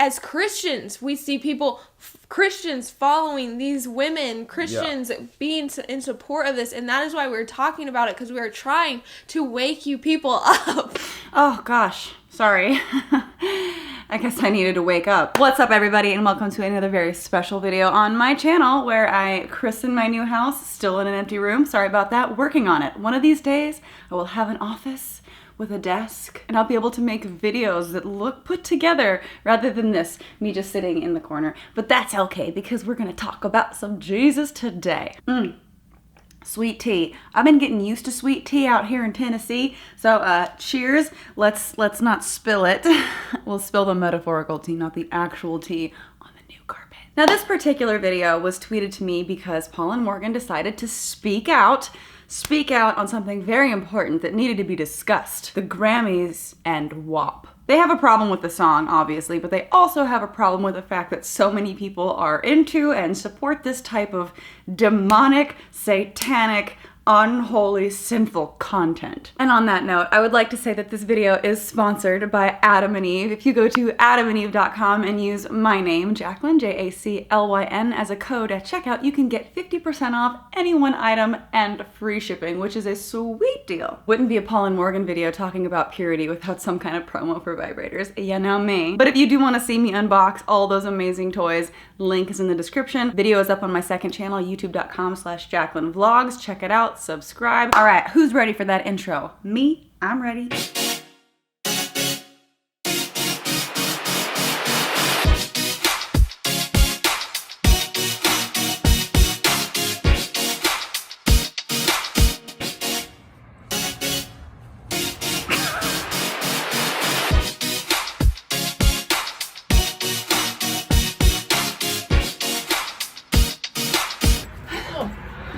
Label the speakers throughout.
Speaker 1: as Christians, we see Christians following these women, Christians being in support of this. And that is why we're talking about it, because we are trying to wake you people up.
Speaker 2: Oh, gosh. Sorry. I guess I needed to wake up. What's up, everybody, and welcome to another very special video on my channel where I christen my new house, still in an empty room. Sorry about that. Working on it. One of these days, I will have an office with a desk, and I'll be able to make videos that look put together rather than this, me just sitting in the corner. But that's okay, because we're gonna talk about some Jesus today. Sweet tea. I've been getting used to sweet tea out here in Tennessee. So cheers. Let's not spill it. We'll spill the metaphorical tea, not the actual tea on the new carpet. Now this particular video was tweeted to me because Paul and Morgan decided to speak out on something very important that needed to be discussed. The Grammys and WAP. They have a problem with the song, obviously, but they also have a problem with the fact that so many people are into and support this type of demonic, satanic, unholy, sinful content. And on that note, I would like to say that this video is sponsored by Adam and Eve. If you go to adamandeve.com and use my name, Jaclyn, Jaclyn, as a code at checkout, you can get 50% off any one item and free shipping, which is a sweet deal. Wouldn't be a Paul and Morgan video talking about purity without some kind of promo for vibrators. You know me. But if you do want to see me unbox all those amazing toys, link is in the description. Video is up on my second channel, youtube.com/JaclynVlogs. Check it out. Subscribe. All right, who's ready for that intro? Me? I'm ready.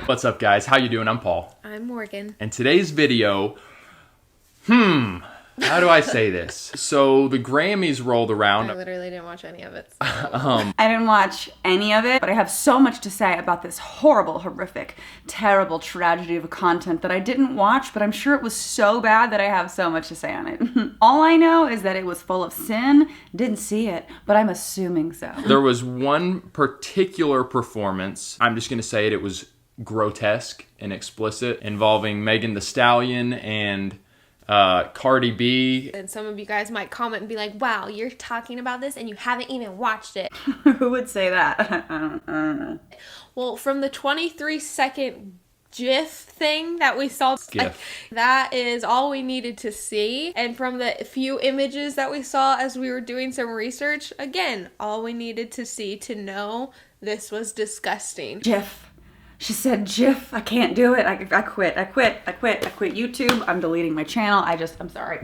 Speaker 3: What's up, guys? How you doing? I'm Paul.
Speaker 1: I'm Morgan.
Speaker 3: And today's video, how do I say this? So the Grammys rolled around.
Speaker 1: I literally didn't watch any of it.
Speaker 2: I didn't watch any of it, but I have so much to say about this horrible, horrific, terrible tragedy of content that I didn't watch, but I'm sure it was so bad that I have so much to say on it. All I know is that it was full of sin. Didn't see it, but I'm assuming so.
Speaker 3: There was one particular performance, I'm just going to say it was grotesque and explicit, involving Megan Thee Stallion and Cardi B.
Speaker 1: And some of you guys might comment and be like, wow, you're talking about this and you haven't even watched it.
Speaker 2: Who would say that? I don't know.
Speaker 1: Well, from the 23-second GIF thing that we saw, that is all we needed to see. And from the few images that we saw as we were doing some research, again, all we needed to see to know this was disgusting.
Speaker 2: GIF. She said, GIF, I can't do it. I quit YouTube. I'm deleting my channel. I'm sorry.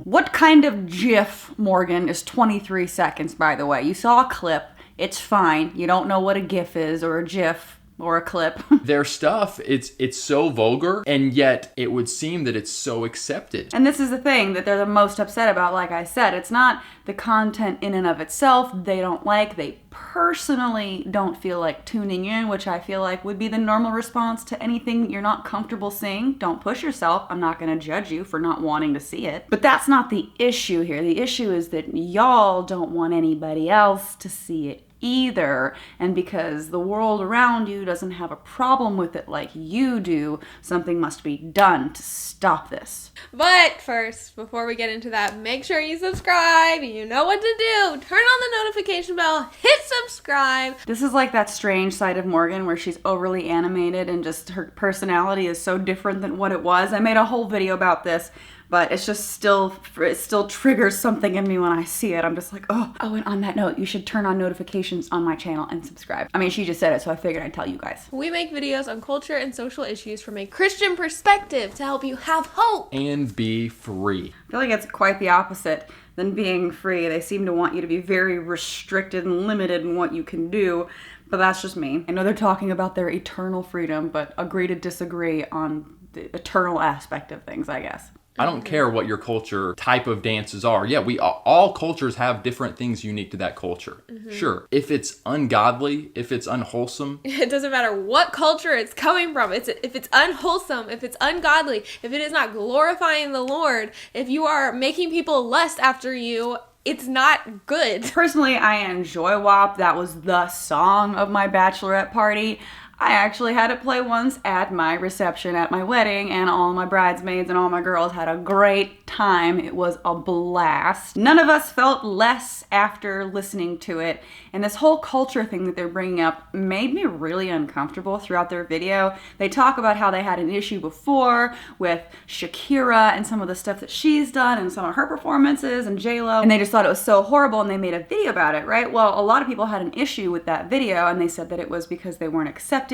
Speaker 2: What kind of GIF, Morgan, is 23 seconds, by the way? You saw a clip. It's fine. You don't know what a GIF is or a GIF or a clip.
Speaker 3: Their stuff, it's so vulgar, and yet it would seem that it's so accepted.
Speaker 2: And this is the thing that they're the most upset about, like I said. It's not the content in and of itself they don't like. They personally don't feel like tuning in, which I feel like would be the normal response to anything you're not comfortable seeing. Don't push yourself. I'm not going to judge you for not wanting to see it. But that's not the issue here. The issue is that y'all don't want anybody else to see it either, and because the world around you doesn't have a problem with it like you do, something must be done to stop this.
Speaker 1: But first, before we get into that, make sure you subscribe. You know what to do. Turn on the notification bell, hit subscribe.
Speaker 2: This is like that strange side of Morgan where she's overly animated and just her personality is so different than what it was. I made a whole video about this, but it's just it still triggers something in me when I see it. I'm just like, oh, and on that note, you should turn on notifications on my channel and subscribe. I mean, she just said it, so I figured I'd tell you guys.
Speaker 1: We make videos on culture and social issues from a Christian perspective to help you have hope
Speaker 3: and be free.
Speaker 2: I feel like it's quite the opposite than being free. They seem to want you to be very restricted and limited in what you can do, but that's just me. I know they're talking about their eternal freedom, but agree to disagree on the eternal aspect of things, I guess.
Speaker 3: I don't care what your culture type of dances are. Yeah, all cultures have different things unique to that culture. Sure. If it's ungodly, if it's unwholesome.
Speaker 1: It doesn't matter what culture it's coming from. If it's unwholesome, if it's ungodly, if it is not glorifying the Lord, if you are making people lust after you, it's not good.
Speaker 2: Personally, I enjoy WAP. That was the song of my bachelorette party. I actually had it play once at my reception at my wedding, and all my bridesmaids and all my girls had a great time. It was a blast. None of us felt less after listening to it, and this whole culture thing that they're bringing up made me really uncomfortable throughout their video. They talk about how they had an issue before with Shakira and some of the stuff that she's done and some of her performances and J-Lo, and they just thought it was so horrible and they made a video about it, right? Well, a lot of people had an issue with that video, and they said that it was because they weren't accepting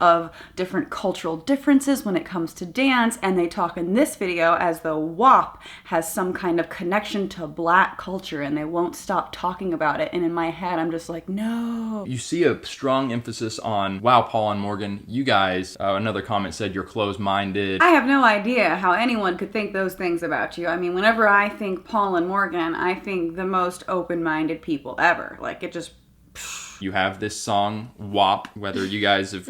Speaker 2: of different cultural differences when it comes to dance, and they talk in this video as though WAP has some kind of connection to Black culture and they won't stop talking about it. And in my head, I'm just like, no.
Speaker 3: You see a strong emphasis on, wow, Paul and Morgan, you guys, another comment said you're closed-minded.
Speaker 2: I have no idea how anyone could think those things about you. I mean, whenever I think Paul and Morgan, I think the most open-minded people ever. Like, it just...
Speaker 3: You have this song, WAP, whether you guys have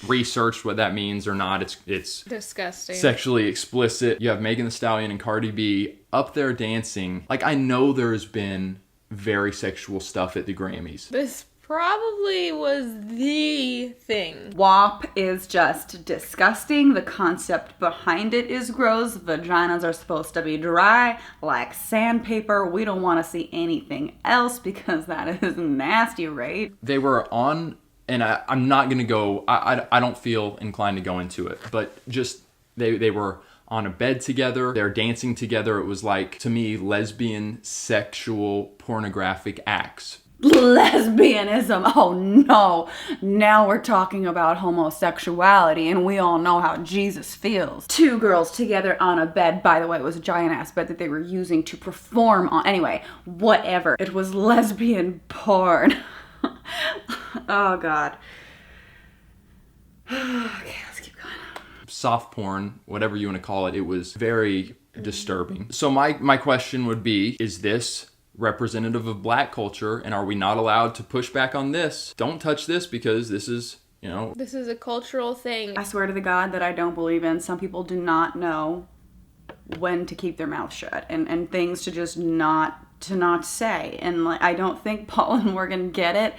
Speaker 3: researched what that means or not, it's
Speaker 1: disgusting.
Speaker 3: Sexually explicit. You have Megan Thee Stallion and Cardi B up there dancing. Like, I know there's been very sexual stuff at the Grammys.
Speaker 1: This probably was the thing.
Speaker 2: WAP is just disgusting. The concept behind it is gross. Vaginas are supposed to be dry like sandpaper. We don't want to see anything else because that is nasty, right?
Speaker 3: They were on, and I'm not going to go, I don't feel inclined to go into it, but just they were on a bed together. They're dancing together. It was like, to me, lesbian, sexual, pornographic acts.
Speaker 2: Lesbianism. Oh no. Now we're talking about homosexuality, and we all know how Jesus feels. Two girls together on a bed. By the way, it was a giant ass bed that they were using to perform on. Anyway, whatever. It was lesbian porn. Oh God. Okay, let's keep going.
Speaker 3: Soft porn, whatever you want to call it, it was very disturbing. So my question would be, is this representative of Black culture, and are we not allowed to push back on this? Don't touch this because this is, you know...
Speaker 1: This is a cultural thing.
Speaker 2: I swear to the God that I don't believe in. Some people do not know when to keep their mouth shut and things to just not say. And like, I don't think Paul and Morgan get it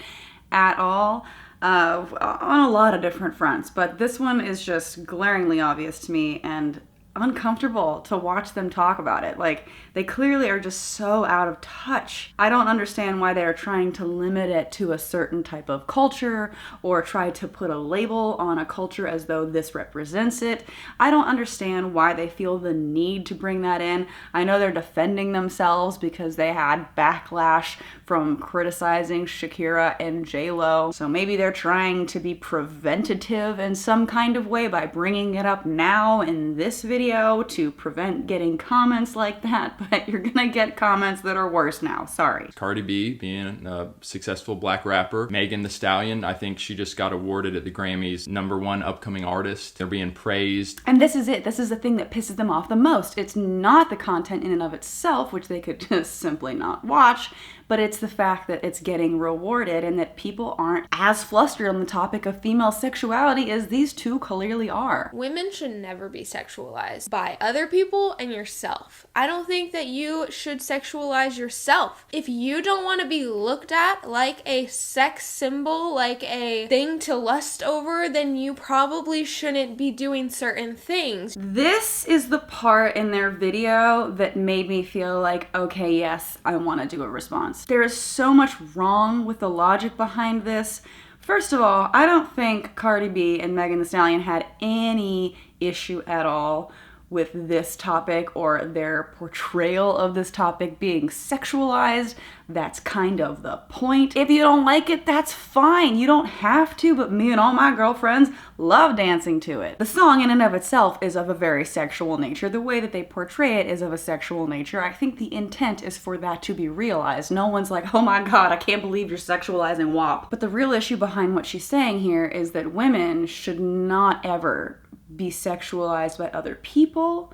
Speaker 2: at all on a lot of different fronts. But this one is just glaringly obvious to me and uncomfortable to watch them talk about it. Like, they clearly are just so out of touch. I don't understand why they are trying to limit it to a certain type of culture or try to put a label on a culture as though this represents it. I don't understand why they feel the need to bring that in. I know they're defending themselves because they had backlash from criticizing Shakira and J-Lo. So maybe they're trying to be preventative in some kind of way by bringing it up now in this video to prevent getting comments like that, but you're gonna get comments that are worse now. Sorry.
Speaker 3: Cardi B being a successful Black rapper. Megan Thee Stallion, I think she just got awarded at the Grammys #1 upcoming artist. They're being praised.
Speaker 2: And this is it. This is the thing that pisses them off the most. It's not the content in and of itself, which they could just simply not watch, but it's the fact that it's getting rewarded and that people aren't as flustered on the topic of female sexuality as these two clearly are.
Speaker 1: Women should never be sexualized by other people and yourself. I don't think that you should sexualize yourself. If you don't want to be looked at like a sex symbol, like a thing to lust over, then you probably shouldn't be doing certain things.
Speaker 2: This is the part in their video that made me feel like, okay, yes, I want to do a response. There is so much wrong with the logic behind this. First of all, I don't think Cardi B and Megan Thee Stallion had any issue at all with this topic or their portrayal of this topic being sexualized. That's kind of the point. If you don't like it, that's fine. You don't have to, but me and all my girlfriends love dancing to it. The song in and of itself is of a very sexual nature. The way that they portray it is of a sexual nature. I think the intent is for that to be realized. No one's like, oh my God, I can't believe you're sexualizing WAP. But the real issue behind what she's saying here is that women should not ever be sexualized by other people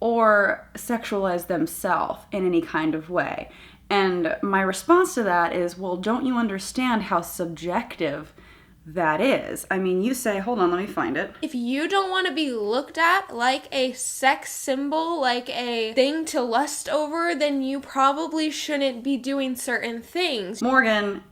Speaker 2: or sexualize themselves in any kind of way. And my response to that is, well, don't you understand how subjective that is? I mean, you say, hold on, let me find it.
Speaker 1: If you don't want to be looked at like a sex symbol, like a thing to lust over, then you probably shouldn't be doing certain things.
Speaker 2: Morgan,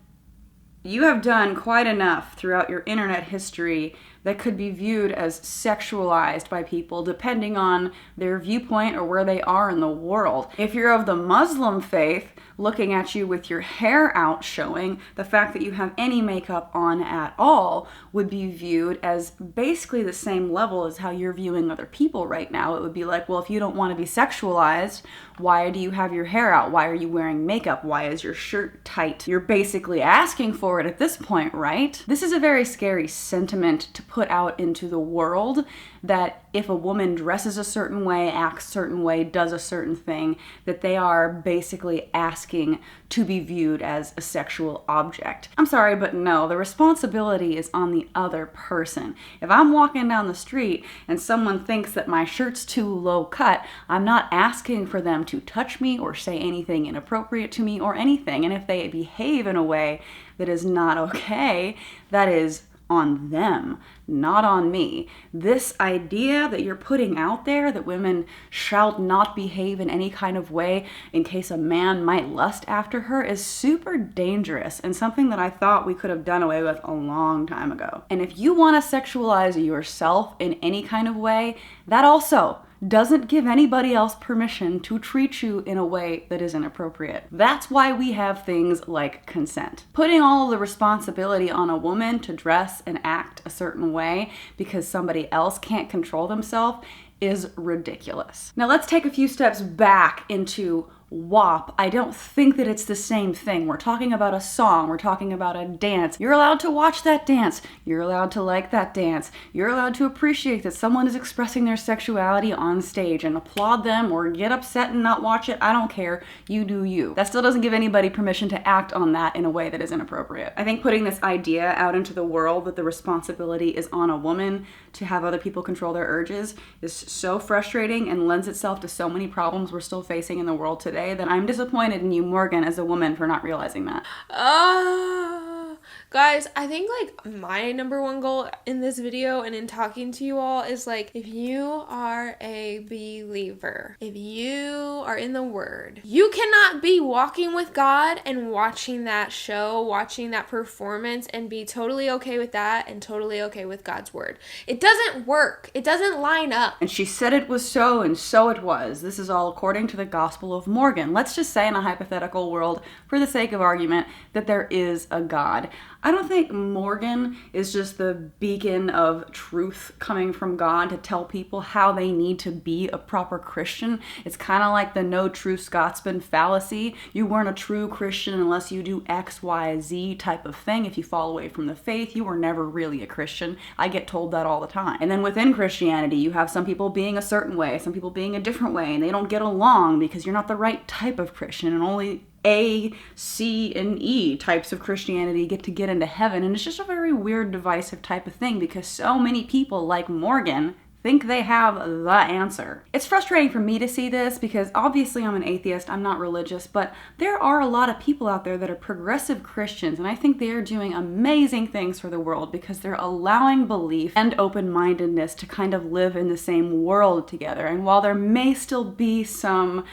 Speaker 2: you have done quite enough throughout your internet history that could be viewed as sexualized by people depending on their viewpoint or where they are in the world. If you're of the Muslim faith, looking at you with your hair out showing, the fact that you have any makeup on at all would be viewed as basically the same level as how you're viewing other people right now. It would be like, well, if you don't want to be sexualized, why do you have your hair out? Why are you wearing makeup? Why is your shirt tight? You're basically asking for it at this point, right? This is a very scary sentiment to put out into the world, that if a woman dresses a certain way, acts a certain way, does a certain thing, that they are basically asking to be viewed as a sexual object. I'm sorry, but no, the responsibility is on the other person. If I'm walking down the street and someone thinks that my shirt's too low cut, I'm not asking for them to touch me or say anything inappropriate to me or anything. And if they behave in a way that is not okay, that is on them, not on me. This idea that you're putting out there that women shall not behave in any kind of way in case a man might lust after her is super dangerous and something that I thought we could have done away with a long time ago. And if you want to sexualize yourself in any kind of way, that also doesn't give anybody else permission to treat you in a way that is inappropriate. That's why we have things like consent. Putting all of the responsibility on a woman to dress and act a certain way because somebody else can't control themselves is ridiculous. Now let's take a few steps back into WAP. I don't think that it's the same thing. We're talking about a song. We're talking about a dance. You're allowed to watch that dance. You're allowed to like that dance. You're allowed to appreciate that someone is expressing their sexuality on stage and applaud them or get upset and not watch it. I don't care. You do you. That still doesn't give anybody permission to act on that in a way that is inappropriate. I think putting this idea out into the world that the responsibility is on a woman to have other people control their urges is so frustrating and lends itself to so many problems we're still facing in the world today that I'm disappointed in you, Morgan, as a woman for not realizing that.
Speaker 1: Guys, I think like my number one goal in this video and in talking to you all is like, if you are a believer, if you are in the Word, you cannot be walking with God and watching that show, watching that performance and be totally okay with that and totally okay with God's Word. It doesn't work. It doesn't line up.
Speaker 2: And she said it was so, and so it was. This is all according to the Gospel of Morgan. Let's just say in a hypothetical world, for the sake of argument, that there is a God. I don't think Morgan is just the beacon of truth coming from God to tell people how they need to be a proper Christian. It's kind of like the no true Scotsman fallacy. You weren't a true Christian unless you do X, Y, Z type of thing. If you fall away from the faith, you were never really a Christian. I get told that all the time. And then within Christianity, you have some people being a certain way, some people being a different way, and they don't get along because you're not the right type of Christian, and only A, C, and E types of Christianity get into heaven. And it's just a very weird, divisive type of thing because so many people like Morgan think they have the answer. It's frustrating for me to see this because obviously I'm an atheist, I'm not religious, but there are a lot of people out there that are progressive Christians, and I think they are doing amazing things for the world because they're allowing belief and open-mindedness to kind of live in the same world together. And while there may still be some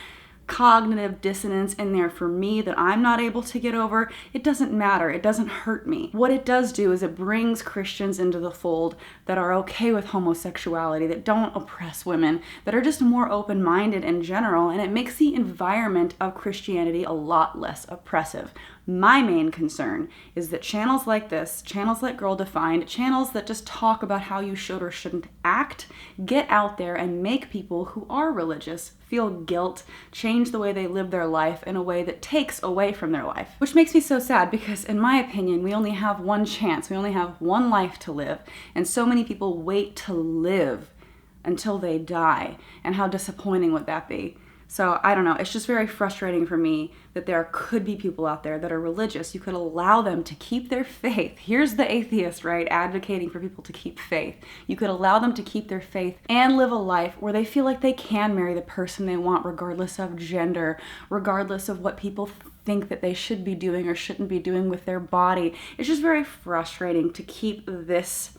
Speaker 2: cognitive dissonance in there for me that I'm not able to get over, it doesn't matter. It doesn't hurt me. What it does do is it brings Christians into the fold that are okay with homosexuality, that don't oppress women, that are just more open-minded in general, and it makes the environment of Christianity a lot less oppressive. My main concern is that channels like this, channels like Girl Defined, channels that just talk about how you should or shouldn't act, get out there and make people who are religious feel guilt, change the way they live their life in a way that takes away from their life. Which makes me so sad because, in my opinion, we only have one chance. We only have one life to live. And so many people wait to live until they die. And how disappointing would that be? So I don't know, it's just very frustrating for me that there could be people out there that are religious. You could allow them to keep their faith. Here's the atheist, right? Advocating for people to keep faith. You could allow them to keep their faith and live a life where they feel like they can marry the person they want regardless of gender, regardless of what people think that they should be doing or shouldn't be doing with their body. It's just very frustrating to keep this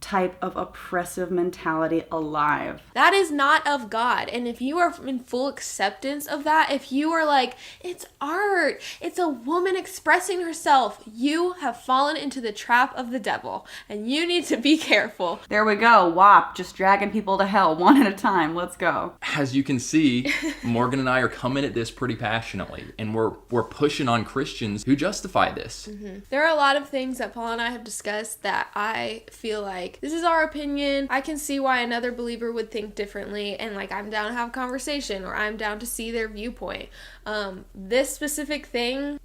Speaker 2: type of oppressive mentality alive.
Speaker 1: That is not of God. And if you are in full acceptance of that, if you are like, it's art, it's a woman expressing herself, you have fallen into the trap of the devil. And you need to be careful.
Speaker 2: There we go. WAP, just dragging people to hell one at a time. Let's go.
Speaker 3: As you can see, Morgan and I are coming at this pretty passionately. And we're pushing on Christians who justify this.
Speaker 1: Mm-hmm. There are a lot of things that Paul and I have discussed that I feel like this is our opinion. I can see why another believer would think differently, and like I'm down to have a conversation, or I'm down to see their viewpoint. This specific thing,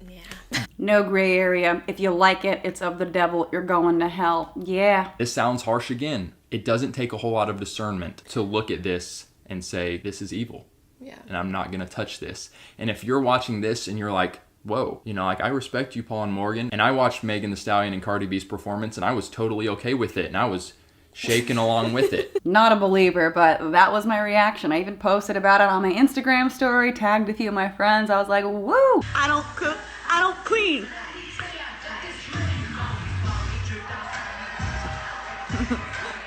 Speaker 1: yeah.
Speaker 2: No gray area. If you like it, it's of the devil. You're going to hell. Yeah.
Speaker 3: This sounds harsh again. It doesn't take a whole lot of discernment to look at this and say, this is evil.
Speaker 1: Yeah.
Speaker 3: And I'm not going to touch this. And if you're watching this and you're like, whoa, you know, like I respect you, Paul and Morgan. And I watched Megan Thee Stallion and Cardi B's performance and I was totally okay with it. And I was shaking along with it.
Speaker 2: Not a believer, but that was my reaction. I even posted about it on my Instagram story, tagged a few of my friends. I was like, woo!
Speaker 4: I don't cook, I don't clean.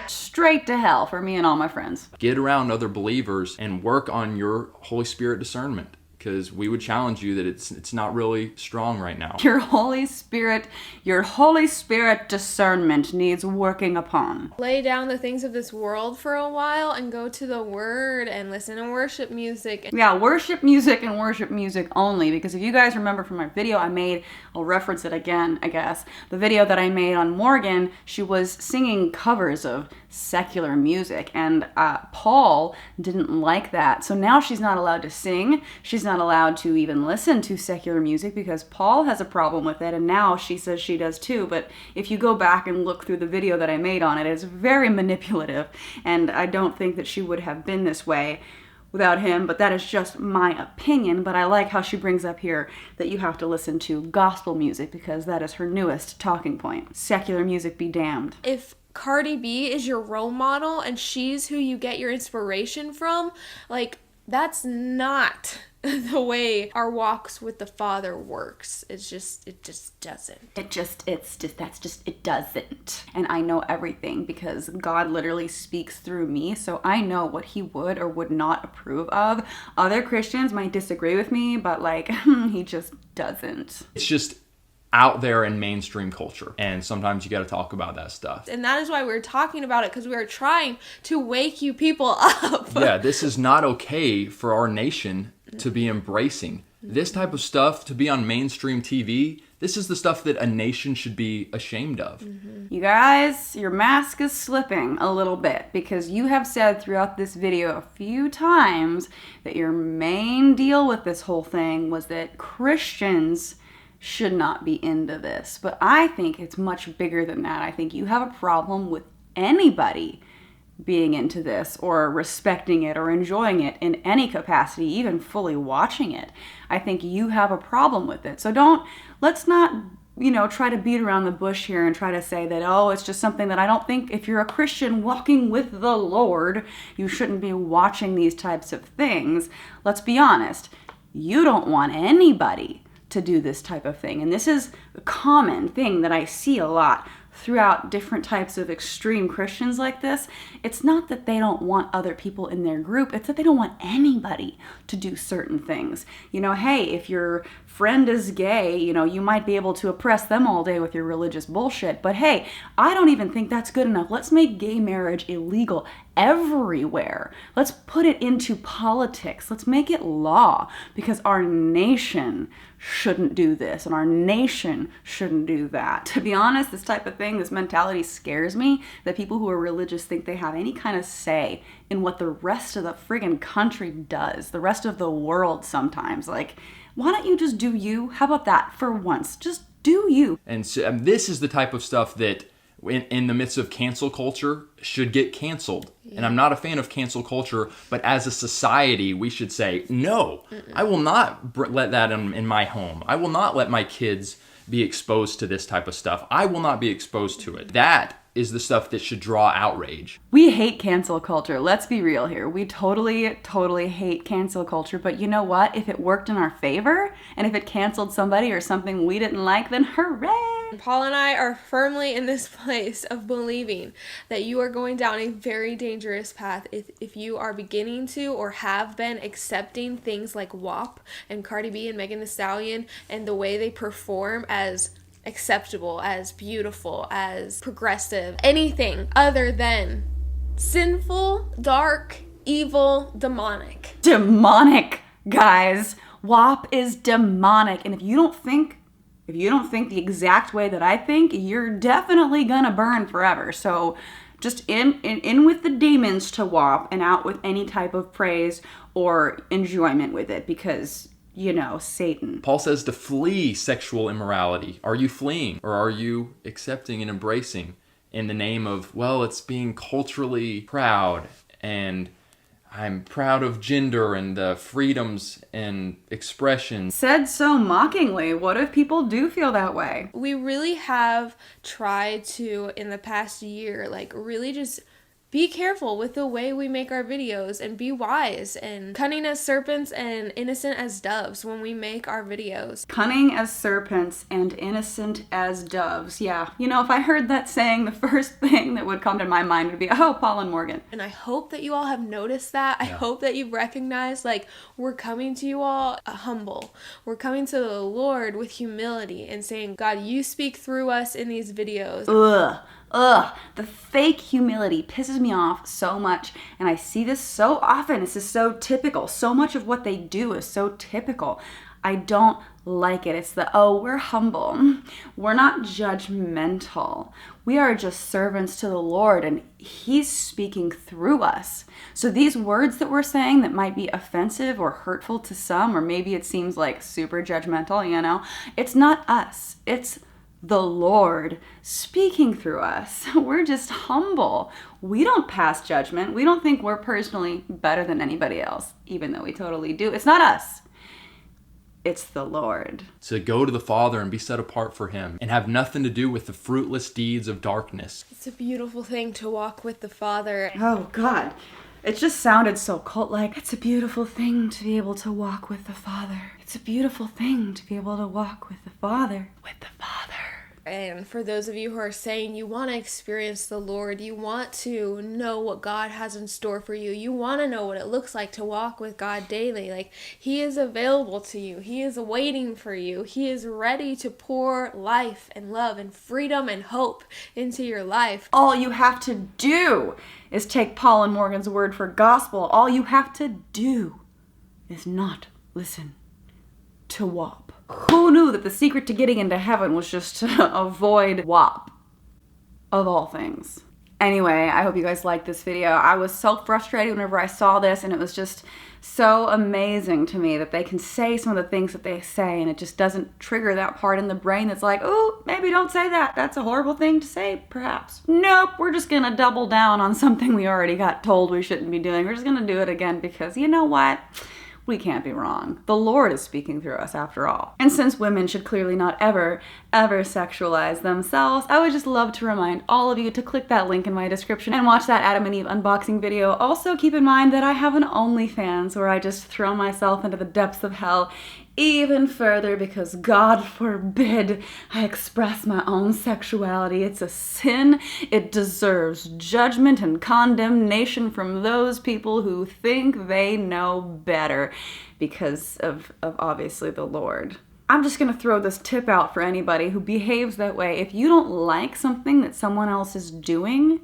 Speaker 2: Straight to hell for me and all my friends.
Speaker 3: Get around other believers and work on your Holy Spirit discernment. Because we would challenge you that it's not really strong right now.
Speaker 2: Your Holy Spirit discernment needs working upon.
Speaker 1: Lay down the things of this world for a while and go to the Word and listen to worship music.
Speaker 2: Yeah, worship music and worship music only. Because if you guys remember from my video I made, I'll reference it again, I guess. The video that I made on Morgan, she was singing covers of secular music. And Paul didn't like that. So now she's not allowed to sing. She's not allowed to even listen to secular music because Paul has a problem with it, and now she says she does too. But if you go back and look through the video that I made on it, it's very manipulative, and I don't think that she would have been this way without him, but that is just my opinion. But I like how she brings up here that you have to listen to gospel music because that is her newest talking point. Secular music be damned.
Speaker 1: If Cardi B is your role model and she's who you get your inspiration from, like, that's not the way our walks with the Father works. It just doesn't.
Speaker 2: It doesn't. And I know everything because God literally speaks through me, so I know what he would or would not approve of. Other Christians might disagree with me, but like, he just doesn't.
Speaker 3: It's just out there in mainstream culture, and sometimes you got to talk about that stuff.
Speaker 1: And that is why we're talking about it, because we are trying to wake you people up.
Speaker 3: Yeah, this is not okay for our nation to be embracing. This type of stuff to be on mainstream TV, this is the stuff that a nation should be ashamed of.
Speaker 1: Mm-hmm.
Speaker 2: You guys, your mask is slipping a little bit because you have said throughout this video a few times that your main deal with this whole thing was that Christians should not be into this. But I think it's much bigger than that. I think you have a problem with anybody being into this or respecting it or enjoying it in any capacity, even fully watching it. I think you have a problem with it. So let's not, try to beat around the bush here and try to say that, oh, it's just something that I don't think if you're a Christian walking with the Lord, you shouldn't be watching these types of things. Let's be honest. You don't want anybody to do this type of thing. And this is a common thing that I see a lot throughout different types of extreme Christians like this. It's not that they don't want other people in their group, it's that they don't want anybody to do certain things. Hey, if your friend is gay, you might be able to oppress them all day with your religious bullshit, but hey, I don't even think that's good enough. Let's make gay marriage illegal everywhere. Let's put it into politics. Let's make it law, because our nation shouldn't do this and our nation shouldn't do that. To be honest, this type of thing, this mentality scares me, that people who are religious think they have any kind of say in what the rest of the friggin' country does, the rest of the world sometimes. Like, why don't you just do you? How about that for once? Just do you.
Speaker 3: And so, this is the type of stuff that in the midst of cancel culture should get canceled. Yeah. And I'm not a fan of cancel culture, but as a society, we should say, no, I will not let that in my home. I will not let my kids be exposed to this type of stuff. I will not be exposed to it. That is the stuff that should draw outrage.
Speaker 2: We hate cancel culture. Let's be real here. We totally hate cancel culture. But you know what? If it worked in our favor, and if it canceled somebody or something we didn't like, then hooray!
Speaker 1: Paul and I are firmly in this place of believing that you are going down a very dangerous path if you are beginning to or have been accepting things like WAP and Cardi B and Megan Thee Stallion and the way they perform as acceptable, as beautiful, as progressive, anything other than sinful, dark, evil, demonic.
Speaker 2: Demonic, guys. WAP is demonic. And if you don't think the exact way that I think, you're definitely gonna burn forever. So just in with the demons to WAP and out with any type of praise or enjoyment with it, because you know, Satan.
Speaker 3: Paul says to flee sexual immorality. Are you fleeing, or are you accepting and embracing in the name of, well, it's being culturally proud, and I'm proud of gender and the freedoms and expression?
Speaker 2: Said so mockingly. What if people do feel that way?
Speaker 1: We really have tried to, in the past year, like really just be careful with the way we make our videos and be wise and cunning as serpents and innocent as doves when we make our videos.
Speaker 2: Cunning as serpents and innocent as doves. Yeah. You know, if I heard that saying, the first thing that would come to my mind would be, oh, Paul and Morgan.
Speaker 1: And I hope that you all have noticed that. I hope that you've recognized, like, we're coming to you all humble. We're coming to the Lord with humility and saying, God, you speak through us in these videos.
Speaker 2: Ugh, the fake humility pisses me off so much, and I see this so often. This is so typical. So much of what they do is so typical. I don't like it. It's the, oh, we're humble. We're not judgmental. We are just servants to the Lord, and He's speaking through us. So these words that we're saying that might be offensive or hurtful to some, or maybe it seems like super judgmental, you know, it's not us. It's the Lord speaking through us. We're just humble. We don't pass judgment. We don't think we're personally better than anybody else, even though we totally do. It's not us. It's the Lord.
Speaker 3: To go to the Father and be set apart for Him and have nothing to do with the fruitless deeds of darkness.
Speaker 1: It's a beautiful thing to walk with the Father.
Speaker 2: Oh, God. It just sounded so cult-like. It's a beautiful thing to be able to walk with the Father. It's a beautiful thing to be able to walk with the Father. With the Father.
Speaker 1: And for those of you who are saying you want to experience the Lord, you want to know what God has in store for you, you want to know what it looks like to walk with God daily, like He is available to you, He is waiting for you, He is ready to pour life and love and freedom and hope into your life.
Speaker 2: All you have to do is take Paul and Morgan's word for gospel. All you have to do is not listen to WAP. Who knew that the secret to getting into heaven was just to avoid WAP, of all things? Anyway, I hope you guys liked this video. I was so frustrated whenever I saw this, and it was just so amazing to me that they can say some of the things that they say, and it just doesn't trigger that part in the brain that's like, oh, maybe don't say that. That's a horrible thing to say, perhaps. Nope, we're just gonna double down on something we already got told we shouldn't be doing. We're just gonna do it again because, you know what? We can't be wrong. The Lord is speaking through us after all. And since women should clearly not ever sexualize themselves, I would just love to remind all of you to click that link in my description and watch that Adam and Eve unboxing video. Also keep in mind that I have an OnlyFans where I just throw myself into the depths of hell even further because God forbid I express my own sexuality. It's a sin. It deserves judgment and condemnation from those people who think they know better because of obviously the Lord. I'm just gonna throw this tip out for anybody who behaves that way. If you don't like something that someone else is doing,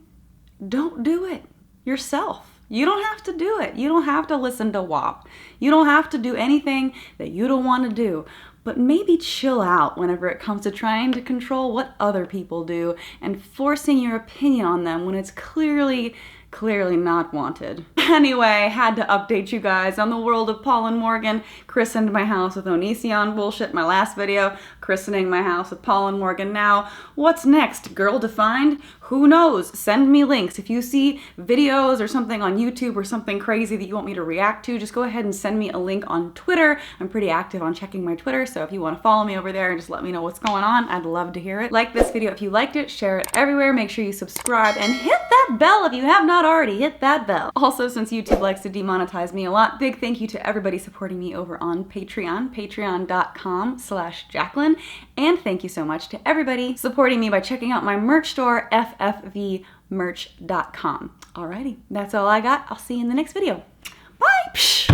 Speaker 2: don't do it yourself. You don't have to do it. You don't have to listen to WAP. You don't have to do anything that you don't want to do. But maybe chill out whenever it comes to trying to control what other people do and forcing your opinion on them when it's clearly not wanted. Anyway, had to update you guys on the world of Paul and Morgan. Christened my house with Onision bullshit my last video. Christening my house with Paul and Morgan now. What's next? Girl defined? Who knows? Send me links. If you see videos or something on YouTube or something crazy that you want me to react to, just go ahead and send me a link on Twitter. I'm pretty active on checking my Twitter, so if you want to follow me over there and just let me know what's going on, I'd love to hear it. Like this video if you liked it, share it everywhere, make sure you subscribe, and hit that bell if you have not already. Hit that bell. Also, since YouTube likes to demonetize me a lot, big thank you to everybody supporting me over on Patreon, patreon.com/Jaclyn. And thank you so much to everybody supporting me by checking out my merch store, ffvmerch.com. Alrighty, that's all I got. I'll see you in the next video. Bye!